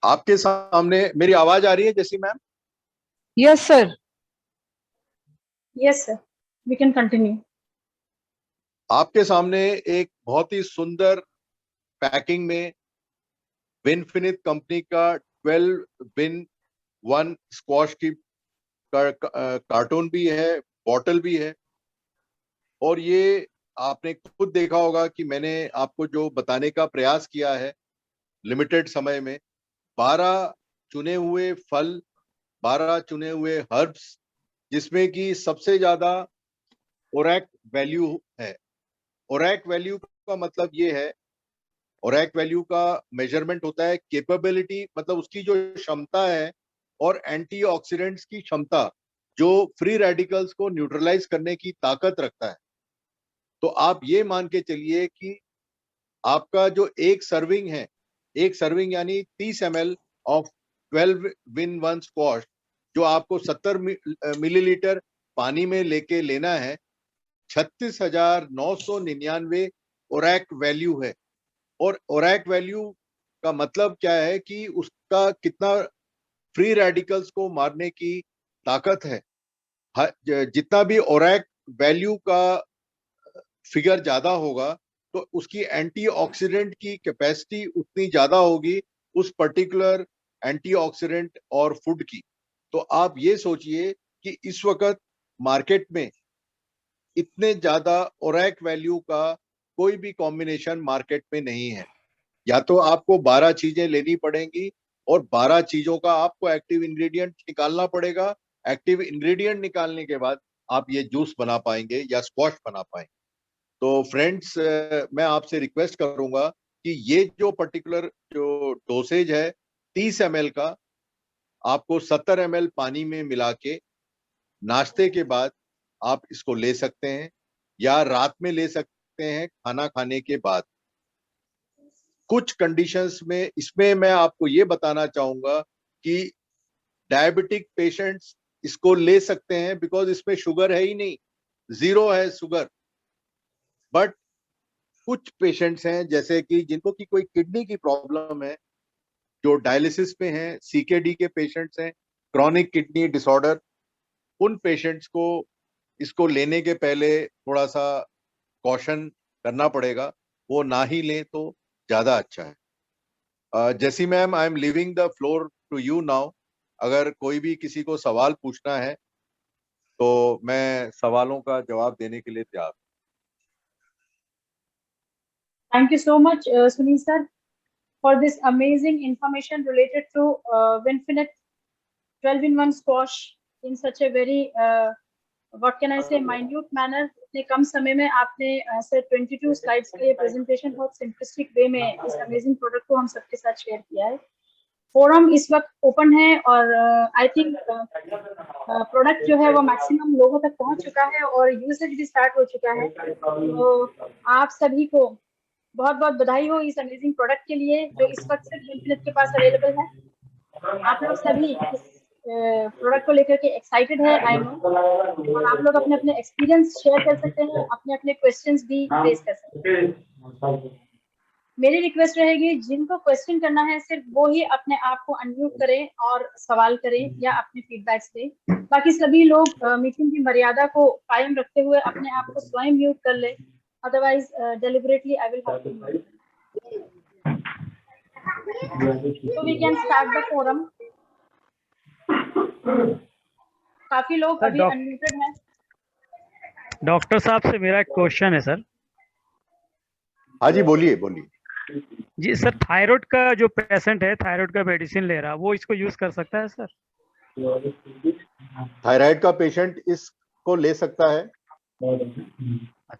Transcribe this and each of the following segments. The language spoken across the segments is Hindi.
आपके सामने मेरी आवाज आ रही है जैसी ma'am? Yes sir. Yes, sir. We can continue. आपके सामने एक बहुत ही सुंदर पैकिंग में विनफिनिथ कंपनी का 12 विन 1 स्क्वाश की कार्टून भी है, बॉटल भी है। और ये आपने खुद देखा होगा कि मैंने आपको जो बताने का प्रयास किया है लिमिटेड समय में, 12 चुने हुए फल, 12 चुने हुए हर्ब्स, जिसमें कि सबसे ज्यादा ओरैक वैल्यू है। ओरैक वैल्यू का मतलब ये है, ओरैक वैल्यू का मेजरमेंट होता है कैपेबिलिटी, मतलब उसकी जो क्षमता है, और एंटीऑक्सीडेंट्स की क्षमता, जो फ्री रेडिकल्स को न्यूट्रलाइज करने की ताकत रखता है। तो आप ये मान के चलिए कि आपका जो एक सर्विंग है, एक सर्विंग यानी 30 ml ऑफ 12 विन 1 स्क्वाश, जो आपको 70 मिलीलीटर पानी में लेके लेना है, 36,999 ओरैक वैल्यू है। और ओरैक वैल्यू का मतलब क्या है कि उसका कितना फ्री रेडिकल्स को मारने की ताकत है। जितना भी ओरैक वैल्यू का फिगर ज्यादा होगा तो उसकी एंटीऑक्सीडेंट की कैपेसिटी उतनी ज्यादा होगी उस पर्टिकुलर एंटीऑक्सीडेंट और फूड की। तो आप ये सोचिए कि इस वक्त मार्केट में इतने ज्यादा ओरैक वैल्यू का कोई भी कॉम्बिनेशन मार्केट में नहीं है। या तो आपको 12 चीजें लेनी पड़ेंगी और 12 चीजों का आपको एक्टिव इंग्रेडिएंट निकालना पड़ेगा। एक्टिव इंग्रेडिएंट निकालने के बाद आप ये जूस बना पाएंगे या स्क्वाश बना पाएंगे। तो फ्रेंड्स, मैं आपसे रिक्वेस्ट करूंगा कि ये जो पर्टिकुलर जो डोसेज है 30 ml का, आपको 70 ml पानी में मिला के नाश्ते के बाद आप इसको ले सकते हैं, या रात में ले सकते हैं खाना खाने के बाद। कुछ कंडीशंस में इसमें मैं आपको ये बताना चाहूंगा कि डायबिटिक पेशेंट्स इसको ले सकते हैं, बिकॉज इसमें शुगर है ही नहीं, जीरो है शुगर। बट कुछ पेशेंट्स हैं जैसे कि जिनको की कोई किडनी की प्रॉब्लम है, जो डायलिसिस पे हैं, सीकेडी के पेशेंट्स हैं, क्रॉनिक किडनी डिसऑर्डर, उन पेशेंट्स को इसको लेने के पहले थोड़ा सा कॉशन करना पड़ेगा, वो ना ही लें तो ज्यादा अच्छा है। जैसी ma'am, I am living the floor to you now. अगर कोई भी किसी को सवाल पूछना है तो मैं सवालों का जवाब देने के लिए तैयार हूं। Thank you so much, Sunil sir, for this amazing information related to Winfinite 12 in 1 squash in such a very what can I say, minute manner. इतने कम समय में आपने सर 22 स्लाइड्स के प्रेजेंटेशन बहुत सिंपलिस्टिक वे में इस अमेजिंग प्रोडक्ट को हम सबके साथ शेयर किया है। फोरम इस वक्त ओपन है और आई थिंक प्रोडक्ट जो है वो मैक्सिमम लोगों तक पहुंच चुका है और यूसेज भी स्टार्ट हो चुका है। तो आप सभी को बहुत बहुत बधाई हो इस अमेजिंग प्रोडक्ट के लिए जो इस वक्त सिर्फ विनफिनिथ के पास अवेलेबल है। आप लोग सभी इस प्रोडक्ट को लेकर के एक्साइटेड है, आई नो, और आप लोग अपने अपने एक्सपीरियंस शेयर कर सकते हैं, अपने अपने क्वेश्चंस भी रेज कर सकते हैं। मेरी रिक्वेस्ट रहेगी, जिनको क्वेश्चन करना है सिर्फ वो ही अपने आप को अनम्यूट करें और सवाल करें या अपने फीडबैक्स दें। बाकी सभी लोग मीटिंग की मर्यादा को कायम रखते हुए अपने आप को स्वयं म्यूट कर ले, otherwise deliberately I will have to mute. So we can start the forum. काफी लोग अभी अनम्यूटेड हैं। डॉक्टर साहब से मेरा एक क्वेश्चन है सर। हाँ जी, बोलिए बोलिए। जी सर, थायराइड का जो पेशेंट है, थायराइड का मेडिसिन ले रहा, वो इसको यूज कर सकता है सर? थायराइड का पेशेंट इसको ले सकता है,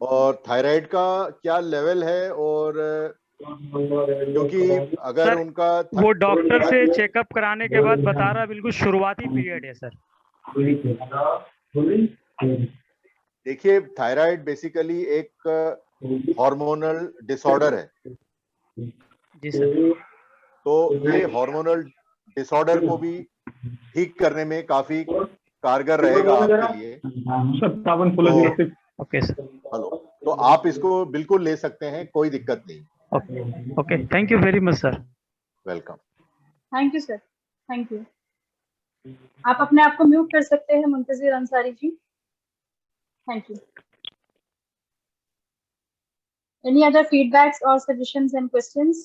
और थायराइड का क्या लेवल है, और क्योंकि अगर सर, उनका वो डॉक्टर से चेकअप कराने के बाद बता रहा बिल्कुल शुरुआती पीरियड है सर। देखिए, थायराइड बेसिकली एक हार्मोनल डिसऑर्डर है। जी सर। तो ये हार्मोनल डिसऑर्डर को भी ठीक करने में काफी कारगर रहेगा आपके लिए। Okay sir. हेलो, तो आप इसको बिल्कुल ले सकते हैं, कोई दिक्कत नहीं। Okay, thank you very much sir. Welcome. Thank you sir, thank you. आप अपने आप को म्यूट कर सकते हैं Muntazir Ansari ji. Thank you. Any other feedbacks or suggestions and questions?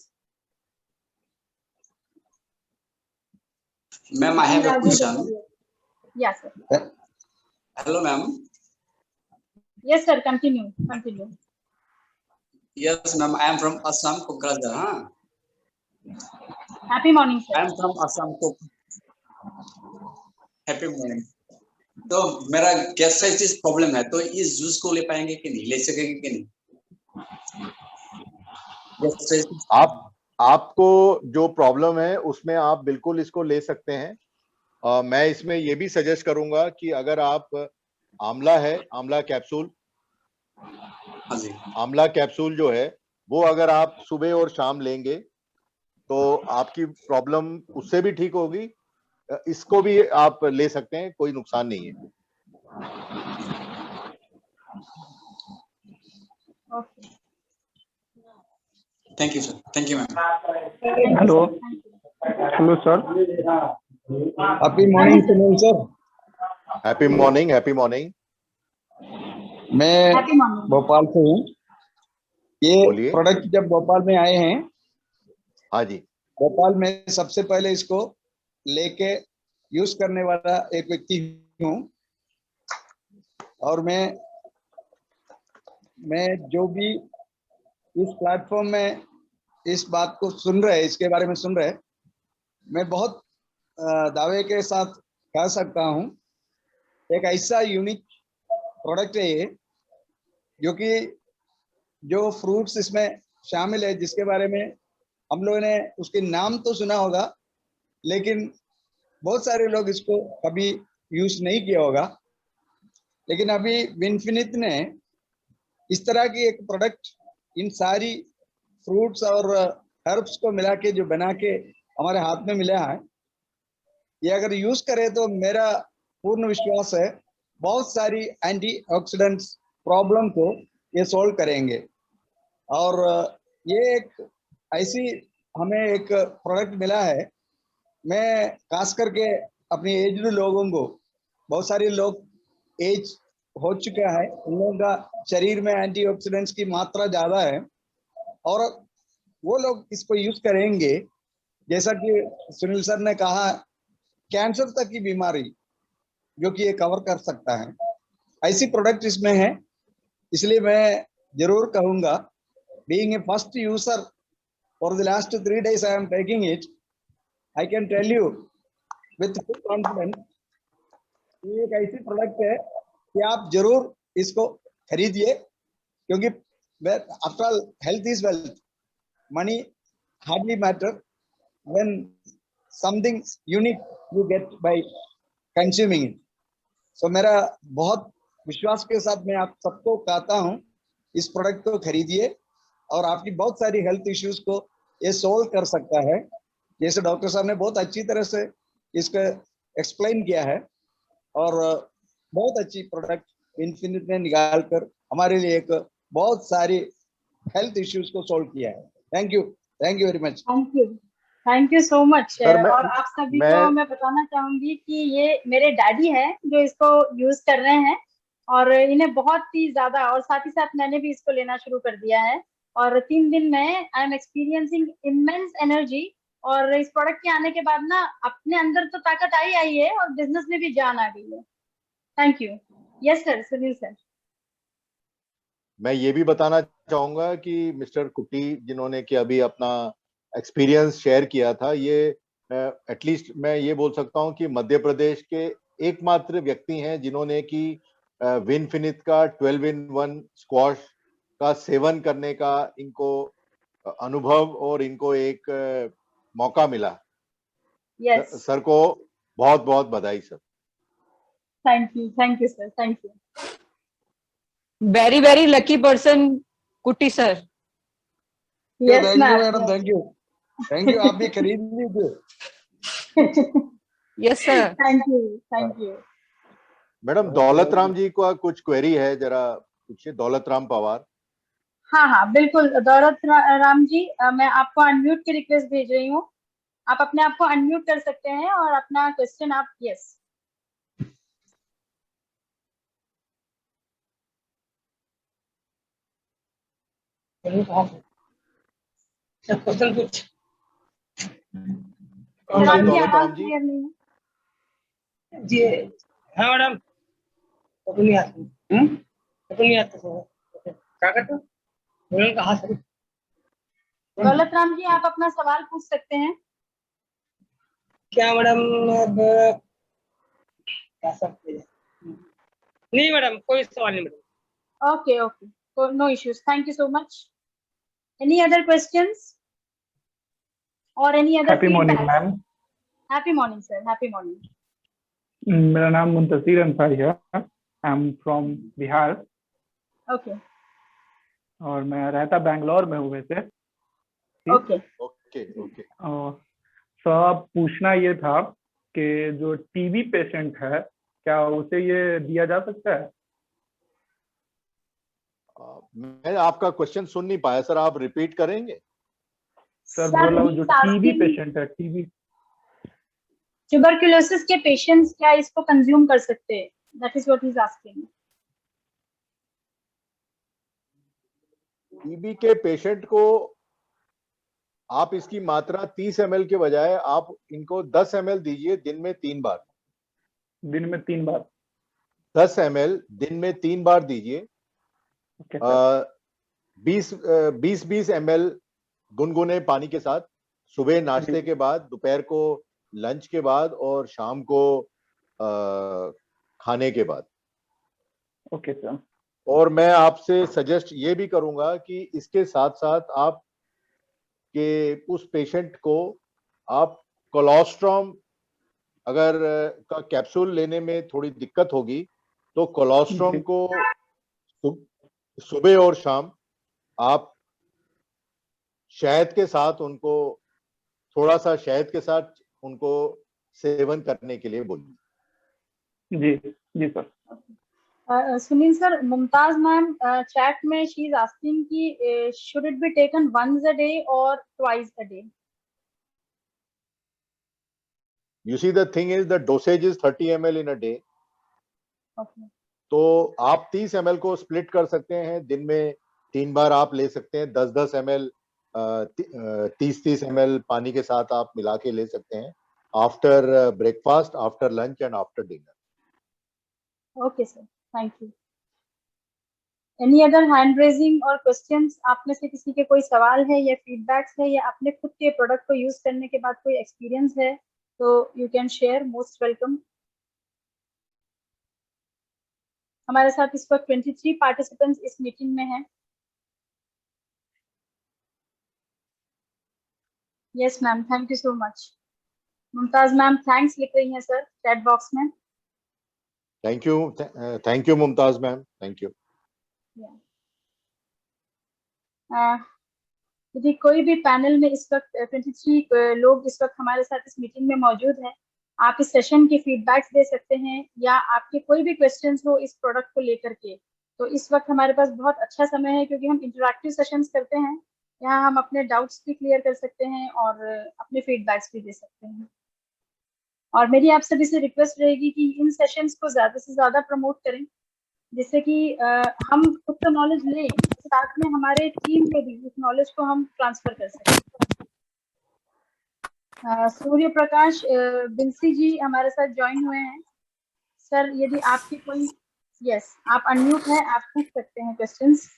Ma'am, I have a Raju question. Damodia. Yes, sir. Hello, ma'am. Yes, sir. Continue. Continue. Yes, ma'am. I am from Assam, Kokrajhar. Huh? Happy morning, sir. I am from Assam. Happy morning. तो मेरा गैस्ट्राइटिस प्रॉब्लम है, तो इस जूस को ले पाएंगे कि नहीं, ले सकेंगे कि नहीं? गैस्ट्राइटिस आपको जो प्रॉब्लम है उसमें आप बिल्कुल इसको ले सकते हैं। मैं इसमें ये भी सजेस्ट करूंगा कि अगर आप आंवला है, आंवला कैप्सूल, हाँ जी, आंवला कैप्सूल जो है वो अगर आप सुबह और शाम लेंगे तो आपकी प्रॉब्लम उससे भी ठीक होगी। इसको भी आप ले सकते हैं, कोई नुकसान नहीं है। Okay. Thank you sir, thank you ma'am. Hello hello sir, happy morning Sunil sir. Happy morning, happy morning. मैं Happy morning. भोपाल से हूँ। ये बोलिए। प्रोडक्ट जब भोपाल में आए हैं, हाँ जी, भोपाल में सबसे पहले इसको लेके यूज करने वाला एक व्यक्ति हूँ। और मैं जो भी इस प्लेटफॉर्म में इस बात को सुन रहे, इसके बारे में सुन रहे, मैं बहुत दावे के साथ कह सकता हूँ, एक ऐसा यूनिक प्रोडक्ट है ये, जो कि जो फ्रूट्स इसमें शामिल है, जिसके बारे में हम लोगों ने उसके नाम तो सुना होगा, लेकिन बहुत सारे लोग इसको कभी यूज नहीं किया होगा। लेकिन अभी विनफिनिट ने इस तरह की एक प्रोडक्ट इन सारी फ्रूट्स और हर्ब्स को मिला के जो बना के हमारे हाथ में मिला है, ये अगर यूज करें तो मेरा पूर्ण विश्वास है बहुत सारी एंटीऑक्सीडेंट्स प्रॉब्लम को ये सॉल्व करेंगे। और ये एक ऐसी हमें एक प्रोडक्ट मिला है। मैं खास करके अपने एज्ड लोगों को, बहुत सारे लोग एज हो चुका है, उन लोगों का शरीर में एंटीऑक्सीडेंट्स की मात्रा ज्यादा है, और वो लोग इसको यूज करेंगे। जैसा कि सुनील सर ने कहा, कैंसर तक की बीमारी जो कि ये कवर कर सकता है, ऐसी प्रोडक्ट इसमें है। इसलिए मैं जरूर कहूंगा, being a first user for the last 3 days I am taking it, I can tell you with full confidence, ये एक ऐसी प्रोडक्ट है कि आप जरूर इसको खरीदिए, क्योंकि after all health is wealth, money hardly matter when something unique you get by consuming it. So मेरा बहुत विश्वास के साथ मैं आप सबको कहता हूं, इस प्रोडक्ट को खरीदिए और आपकी बहुत सारी हेल्थ इश्यूज को ये सोल्व कर सकता है। जैसे डॉक्टर साहब ने बहुत अच्छी तरह से इसको एक्सप्लेन किया है, और बहुत अच्छी प्रोडक्ट इन्फिनिट ने निकाल कर हमारे लिए एक बहुत सारी हेल्थ इश्यूज को सोल्व किया है। Thank you very much. Thank you so much. Sir, और आप सभी को मैं बताना चाहूंगी कि ये मेरे डैडी हैं जो इसको यूज कर रहे हैं, और इन्हें बहुत ही ज्यादा, और साथ ही साथ मैंने भी इसको लेना शुरू कर दिया है, और 3 दिन में I am experiencing immense energy. और इस प्रोडक्ट के आने के बाद ना अपने अंदर तो ताकत आई है, और बिजनेस में भी जान आ गई है। Thank you. Yes sir, Sunil sir. मैं ये भी बताना चाहूंगा कि मिस्टर कुट्टी जिन्होंने कि अभी अपना एक्सपीरियंस शेयर किया था, ये एटलीस्ट मैं ये बोल सकता हूं कि मध्य प्रदेश के एकमात्र व्यक्ति हैं जिन्होंने कि विनफिनिट का 12-in-1 स्क्वाश का सेवन करने का इनको अनुभव और इनको एक मौका मिला। यस सर को बहुत बहुत बधाई sir. Thank you sir, thank you. Very, very lucky person, Kutti sir. Yes thank you madam, thank you. आप भी खरीद लीजिए। Yes sir. Thank you. Madam, Daulat Ram ji को कुछ क्वेरी है, जरा पूछिए। दौलत राम पवार। हाँ बिल्कुल। दौलत राम जी, मैं आपको अनम्यूट की रिक्वेस्ट भेज रही हूँ। आप अपने आप को अनम्यूट कर सकते हैं और अपना क्वेश्चन आप यस क्वेश्चन कुछ सर आपकी दौलत आवाज राम जी। क्लियर नहीं है। जी हाँ मैडम फोटो नहीं आता फोटो नहीं आता सर क्या करते हो कहा सर दौलत राम जी आप अपना सवाल पूछ सकते हैं। क्या मैडम अब क्या सकते हैं नहीं मैडम कोई सवाल नहीं madam okay okay so no issues, thank you so much. Any other questions or any other happy morning feedback? Ma'am. Happy morning sir, happy morning. मेरा नाम मुंतसिर अंसारी है, I am from Bihar Okay और मैं रहता बेंगलोर में हूँ वैसे। okay okay okay. सर पूछना ये था कि जो टीबी पेशेंट है क्या उसे ये दिया जा सकता है? मैं आपका क्वेश्चन सुन नहीं पाया सर, आप रिपीट करेंगे? सर Sir, बोल रहा हूँ he जो is टीबी asking- पेशेंट है, टीबी ट्यूबरक्यूलोसिस के पेशेंट्स क्या इसको कंज्यूम कर सकते हैं? That is what he is asking. TB के पेशेंट को आप इसकी मात्रा 30 ml के बजाय आप इनको 10 ml दीजिए दिन में 3 बार। दिन में 3 बार 10 ml दिन में 3 बार दीजिए। Okay sir. 20 ml गुनगुने पानी के साथ, सुबह नाश्ते के बाद, दोपहर को लंच के बाद और शाम को खाने के बाद। Okay sir. और मैं आपसे सजेस्ट ये भी करूंगा कि इसके साथ साथ आप के उस पेशेंट को आप कोलोस्ट्रॉम अगर का कैप्सूल लेने में थोड़ी दिक्कत होगी तो कोलोस्ट्रॉम को सुबह और शाम आप शहद के साथ उनको थोड़ा सा शहद के साथ उनको सेवन करने के लिए बोलिए। जी जी sir. Sunil sir, Mumtaz ma'am chat में शी इज आस्किंग कि should it be taken once a day और twice a day? You see the thing is the dosage is 30 ml in a day. Okay. तो आप 30 ml को स्प्लिट कर सकते हैं, दिन में 3 बार आप ले सकते हैं। 10-10 ml 30-30 ml पानी के साथ आप मिला के ले सकते हैं after breakfast, after lunch and after dinner. Okay sir, thank you. Any other hand raising और questions? आप में से किसी के कोई सवाल है या फीडबैक्स है या अपने खुद के प्रोडक्ट को यूज करने के बाद कोई एक्सपीरियंस है तो you can share, most welcome. हमारे साथ इस वक्त 23 पार्टिसिपेंट्स इस मीटिंग में हैं। Yes ma'am, thank you so much. Mumtaz ma'am thanks लिख रही हैं सर चैट बॉक्स में। Thank you Mumtaz ma'am, thank you. यदि कोई भी पैनल में इस वक्त 23 लोग इस वक्त हमारे साथ इस मीटिंग में मौजूद हैं, आप इस सेशन की फीडबैक्स दे सकते हैं या आपके कोई भी क्वेश्चंस हो इस प्रोडक्ट को लेकर के, तो इस वक्त हमारे पास बहुत अच्छा समय है क्योंकि हम इंटरैक्टिव सेशंस करते हैं। यहाँ हम अपने डाउट्स भी क्लियर कर सकते हैं और अपने फीडबैक्स भी दे सकते हैं। और मेरी आप सभी से रिक्वेस्ट रहेगी कि इन सेशंस को ज़्यादा से ज़्यादा प्रमोट करें, जिससे कि हम खुद तो नॉलेज लें, साथ में हमारे टीम में भी इस नॉलेज को हम ट्रांसफर कर सकें। सूर्य प्रकाश बिंसी जी हमारे साथ ज्वाइन हुए हैं। सर यदि आपकी कोई, यस आप अनम्यूट हैं, आप पूछ सकते हैं questions.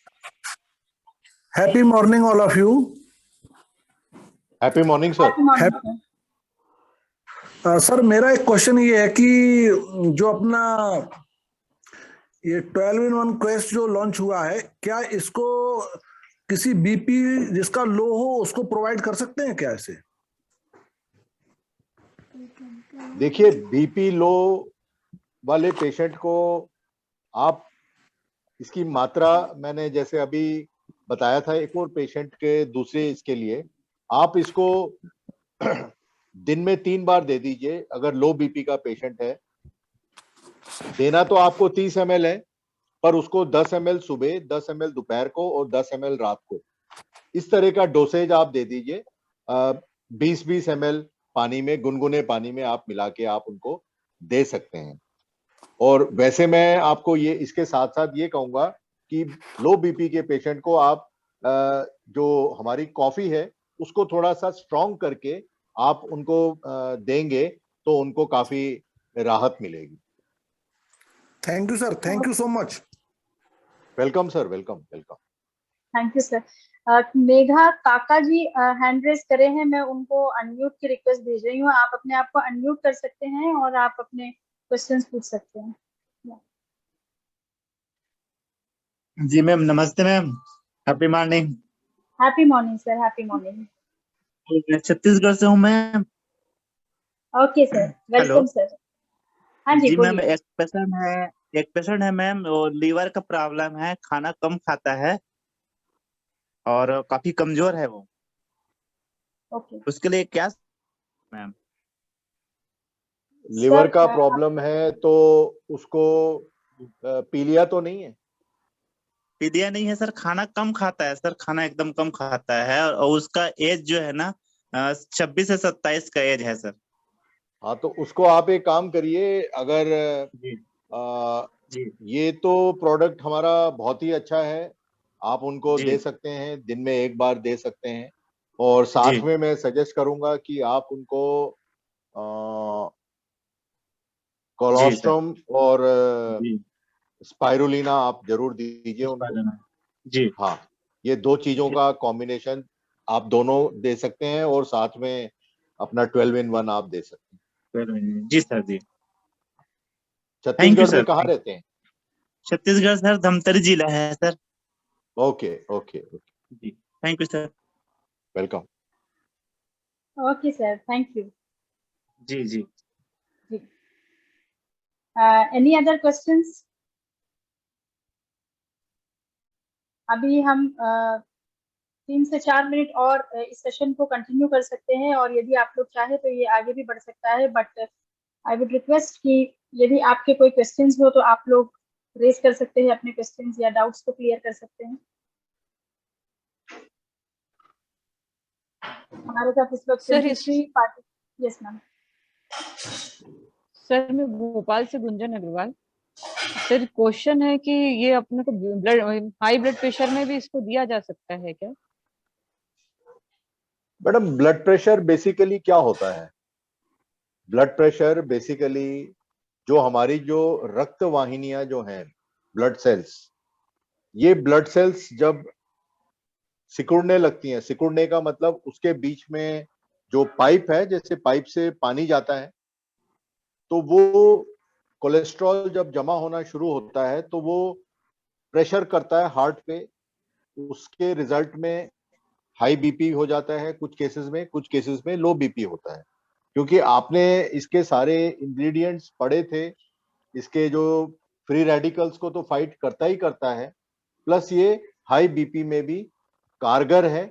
Happy morning all of you. Happy morning sir. Happy morning sir मेरा एक क्वेश्चन ये है कि जो अपना ये 12-in-1 क्वेस्ट जो लॉन्च हुआ है, क्या इसको किसी बीपी जिसका लो हो उसको प्रोवाइड कर सकते हैं क्या इसे? देखिए बीपी लो वाले पेशेंट को आप इसकी मात्रा, मैंने जैसे अभी बताया था एक और पेशेंट के दूसरे इसके लिए, आप इसको दिन में 3 बार दे दीजिए। अगर लो बीपी का पेशेंट है, देना तो आपको 30 ml है, पर उसको 10 ml सुबह, 10 ml दोपहर को और 10 ml रात को, इस तरह का डोसेज आप दे दीजिए। 20-20 ml पानी में, गुनगुने पानी में आप मिला के आप उनको दे सकते हैं। और वैसे मैं आपको ये इसके साथ साथ ये कहूंगा कि लो बीपी के पेशेंट को आप जो हमारी कॉफी है उसको थोड़ा सा स्ट्रॉन्ग करके आप उनको देंगे तो उनको काफी राहत मिलेगी। Thank you sir, thank you so much. Welcome sir, welcome welcome. Thank you sir. Megha काका जी हैंड रेज करे हैं, मैं उनको अनम्यूट की रिक्वेस्ट भेज रही हूँ। आप अपने आप को अनम्यूट कर सकते हैं और आप अपने क्वेश्चंस पूछ सकते हैं। जी मैम, नमस्ते ma'am, happy morning. Happy morning sir, happy morning. मैं छत्तीसगढ़ से हूँ ma'am. Okay sir, welcome sir. हाँ जी, मैम, बोलिए। एक पेशेंट है मैम, वो लीवर का प्रॉब्लम है, खाना कम खाता है और काफी कमजोर है वो। ओके। उसके लिए क्या मैम? लिवर का प्रॉब्लम है तो उसको पीलिया तो नहीं है? पीलिया नहीं है सर, खाना कम खाता है सर, खाना एकदम कम खाता है और उसका एज जो है ना 26 से 27 का एज है सर। हाँ, तो उसको आप एक काम करिए, अगर ये तो प्रोडक्ट हमारा बहुत ही अच्छा है, आप उनको दे सकते हैं, दिन में एक बार दे सकते हैं। और साथ में मैं सजेस्ट करूंगा कि आप उनको कोलोस्ट्रम और स्पाइरुलिना आप जरूर दीजिए उनको। जी हाँ, ये दो चीजों का कॉम्बिनेशन आप दोनों दे सकते हैं और साथ में अपना 12 in 1 आप दे सकते हैं। जी सर, जी। छत्तीसगढ़ में कहाँ रहते हैं? छत्तीसगढ़ सर, धमतरी जिला है सर। ओके ओके ओके जी, thank you sir. Welcome. Okay sir, thank you. जी जी जी। Any other questions? अभी हम 3 से 4 मिनट और इस सेशन को कंटिन्यू कर सकते हैं, और यदि आप लोग चाहे तो ये आगे भी बढ़ सकता है, बट आई वुड रिक्वेस्ट कि यदि आपके कोई क्वेश्चंस हो तो आप लोग रेज कर सकते हैं, अपने क्वेश्चंस या डाउट्स को क्लियर कर सकते हैं। हमारे साथ इस वक्त sir, 23 party. Yes ma'am. Sir, मैं भोपाल से गुंजन अग्रवाल। सर, क्वेश्चन है कि ये अपने को हाई ब्लड प्रेशर में भी इसको दिया जा सकता है क्या? मैडम, ब्लड प्रेशर बेसिकली क्या होता है? ब्लड प्रेशर बेसिकली जो हमारी जो रक्त वाहिनियां जो हैं, ब्लड सेल्स, ये ब्लड सेल्स जब सिकुड़ने लगती हैं, सिकुड़ने का मतलब उसके बीच में जो पाइप है, जैसे पाइप से पानी जाता है, तो वो कोलेस्ट्रॉल जब जमा होना शुरू होता है तो वो प्रेशर करता है हार्ट पे। उसके रिजल्ट में हाई बीपी हो जाता है कुछ केसेस में लो बीपी होता है। क्योंकि आपने इसके सारे इंग्रेडिएंट्स पढ़े थे, इसके जो फ्री रेडिकल्स को तो फाइट करता ही करता है, प्लस ये हाई बीपी में भी कारगर है,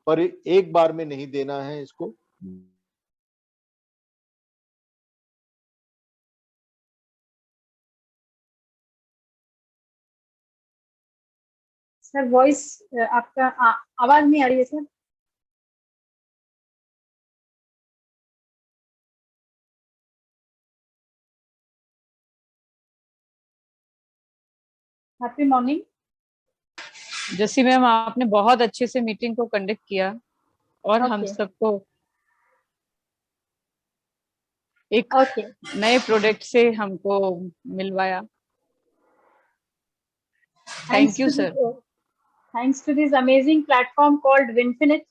पर एक बार में नहीं देना है इसको। सर, वॉइस आपका आवाज नहीं आ रही है सर। Happy morning. जैसी मैम, आपने बहुत अच्छे से मीटिंग को कंडक्ट किया और हम सबको एक नए प्रोडक्ट से हमको मिलवाया। Thank you sir. Thanks to this amazing platform called Winfinite,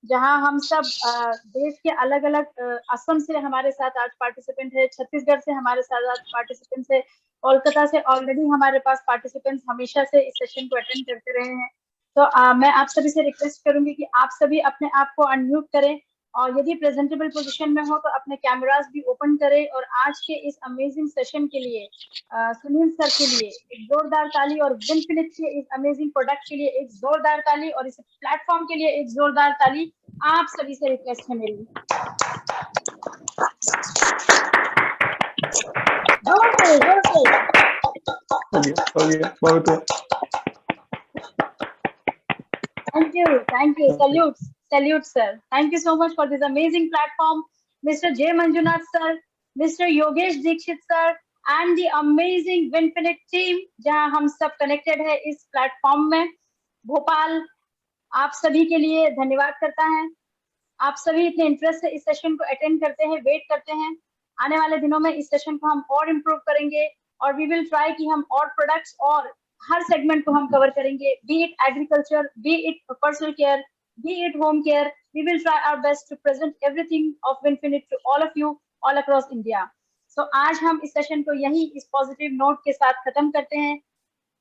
जहां हम सब देश के अलग अलग, असम से हमारे साथ आज पार्टिसिपेंट है, छत्तीसगढ़ से हमारे साथ आज पार्टिसिपेंट्स है, कोलकाता से ऑलरेडी हमारे पास पार्टिसिपेंट्स हमेशा से इस सेशन को अटेंड करते रहे हैं। तो मैं आप सभी से रिक्वेस्ट करूंगी कि आप सभी अपने आप को अनम्यूट करें, और यदि प्रेजेंटेबल पोजीशन में हो तो अपने कैमरास भी ओपन करें। और आज के इस अमेजिंग सेशन के लिए सुनील सर के लिए एक जोरदार ताली, और विनफिनिट के इस अमेजिंग प्रोडक्ट के लिए एक जोरदार ताली, और इस प्लेटफॉर्म के लिए एक जोरदार ताली आप सभी से रिक्वेस्ट है मेरी। Thank you. Salute, sir. Thank you so much for this amazing platform. Mr. J. Manjunath sir, Mr. Yogesh Dikshit sir, and the amazing Winfinite team, जहां हम सब connected है इस platform में. भोपाल आप सभी के लिए धन्यवाद करता है. आप सभी इतने इंटरेस्ट से इस सेशन को अटेंड करते हैं, वेट करते हैं. आने वाले दिनों में इस सेशन को हम और इम्प्रूव करेंगे और वी विल ट्राई कि हम और प्रोडक्ट्स और हर सेगमेंट को हम कवर करेंगे, be it agriculture, be it personal care, be it home care. We will try our best to present everything of Winfinite to all of you all across India. So आज हम इस सेशन को यही इस पॉजिटिव नोट के साथ खत्म करते हैं.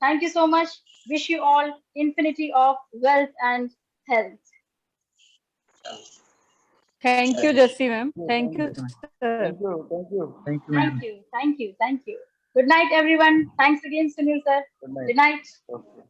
Thank you so much. Wish you all infinity of wealth and health. Thank you, Jassi ma'am. Thank you, sir. Thank you. Thank you. Thank you. Thank you. Thank you. Good night, everyone. Thanks again, Sunil sir. Good night. Good night. Okay.